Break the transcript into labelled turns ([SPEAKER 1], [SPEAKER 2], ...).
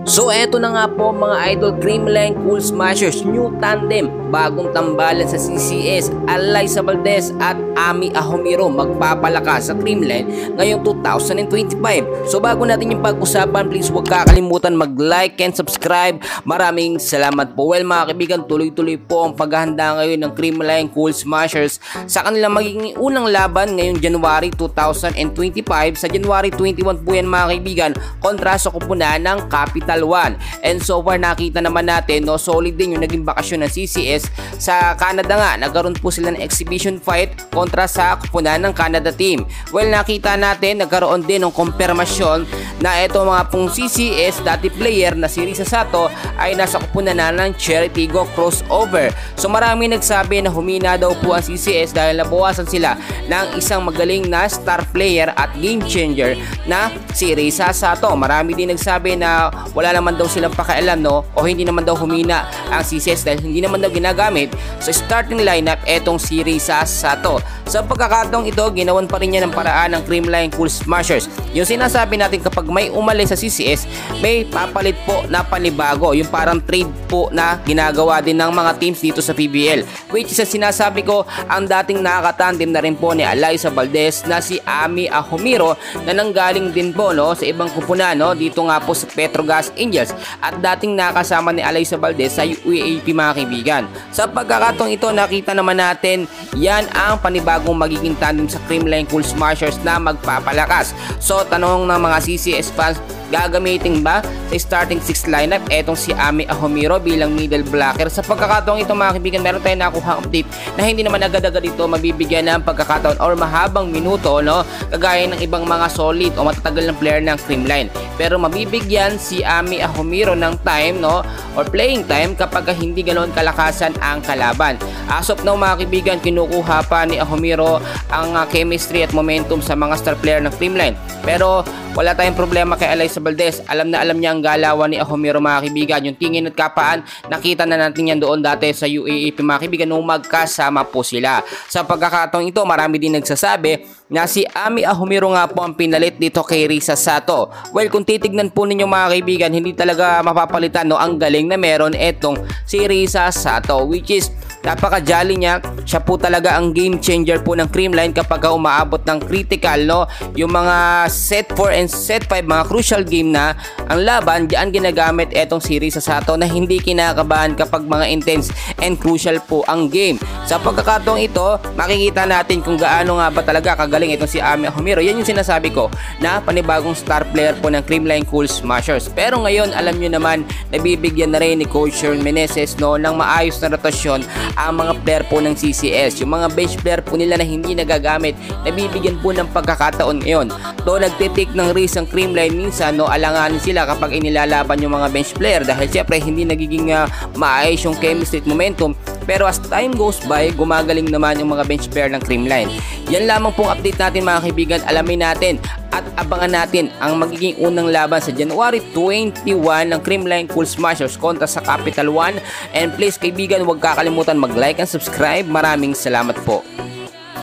[SPEAKER 1] So eto na nga po mga idol, Creamline Cool Smashers new tandem, bagong tambalan sa CCS, Alyssa Valdez at Ami Ahumiro magpapalakas sa Creamline ngayong 2025. So bago natin yung pag-usapan, please huwag kakalimutan mag-like and subscribe. Maraming salamat po. Well mga kaibigan, tuloy-tuloy po ang paghahanda ngayon ng Creamline Cool Smashers sa kanilang magiging unang laban ngayong January 2025. Sa January 21 po yan mga kaibigan, kontra sa kupunan ng Capital One. And so far nakita naman natin, no, solid din yung naging bakasyon ng CCS sa Canada nga. Nagkaroon po sila ng exhibition fight kontra sa kupunan ng Canada team. Well nakita natin, nagkaroon din ng kumpirmasyon na ito mga pong CCS dati player na si Risa Sato ay nasa kupunan na ng Cherry Tigo crossover. So marami nagsabi na humina daw po ang CCS dahil nabawasan sila ng isang magaling na star player at game changer na si Risa Sato. Marami din nagsabi na wala naman daw silang pakialam, no, o hindi naman daw humina ang CCS dahil hindi naman daw ginagamit sa starting lineup etong si Risa Sato. Sa pagkakataong ito, ginawan pa rin niya ng paraan ng Creamline Cool Smashers. Yung sinasabi natin kapag may umalis sa CCS, may papalit po na panibago. Yung parang trade po na ginagawa din ng mga teams dito sa PBL. Which is sinasabi ko, ang dating nakakatandem na rin po ni Alyssa Valdez na si Ami Ahumiro na nanggaling din po, no, sa ibang kupunan, no, dito nga po sa Petrogas Angels at dating nakasama ni Alyssa Valdez sa UAAP mga kaibigan. Sa pagkakataong ito, nakita naman natin yan ang panibagong magiging tandem sa Creamline Cool Smashers na magpapalakas. So tanong ng mga CCS fans, gagamitin ba sa starting 6 lineup etong si Ami Ahumiro bilang middle blocker? Sa pagkakataong ito mga kaibigan, meron tayong nakuha update na hindi naman agad-agad ito mabibigyan ng pagkakataon or mahabang minuto, no, kagaya ng ibang mga solid o matatagal ng player ng Creamline. Pero mabibigyan si Ami Ahumiro ng time, no, or playing time kapag hindi ganoon kalakasan ang kalaban. As of now mga kaibigan, kinukuha pa ni Ahumiro ang chemistry at momentum sa mga star player ng Creamline. Pero wala tayong problema kay Alyssa Valdez. Alam na alam niya ang galawan ni Ahumiro mga kaibigan. Yung tingin at kapaan, nakita na natin yan doon dati sa UAAP mga kaibigan nung magkasama po sila. Sa pagkakataong ito, marami din nagsasabi na si Ami Ahumiro nga po ang pinalit dito kay Risa Sato. Well, kung titignan po ninyo mga kaibigan, hindi talaga mapapalitan, no, ang galing na meron etong si Risa Sato, which is napaka-jolly niya. Siya po talaga ang game changer po ng Creamline kapag umaabot ng critical, no, yung mga set 4 and set 5, mga crucial game na ang laban, diyan ginagamit etong si Risa Sato na hindi kinakabahan kapag mga intense and crucial po ang game. Sa pagkakataong ito, makikita natin kung gaano nga ba talaga kagaling itong si Ami Ahumiro. Yan yung sinasabi ko na panibagong star player po ng Creamline Cool Smashers. Pero ngayon, alam nyo naman, nabibigyan na rin ni Coach Sharon Meneses, no, ng maayos na rotasyon ang mga player po ng CCS. Yung mga bench player po nila na hindi nagagamit, nabibigyan po ng pagkakataon ngayon. Do nagtitik ng risk ang Creamline minsan, no, alanganin sila kapag inilalaban yung mga bench player dahil syempre hindi nagiging maayos yung chemistry at momentum. Pero as time goes by, gumagaling naman yung mga bench player ng Creamline. Yan lamang pong update natin mga kaibigan. Alamin natin at abangan natin ang magiging unang laban sa January 21 ng Creamline Cool Smashers kontra sa Capital One. And please kaibigan, huwag kakalimutan mag-like and subscribe. Maraming salamat po.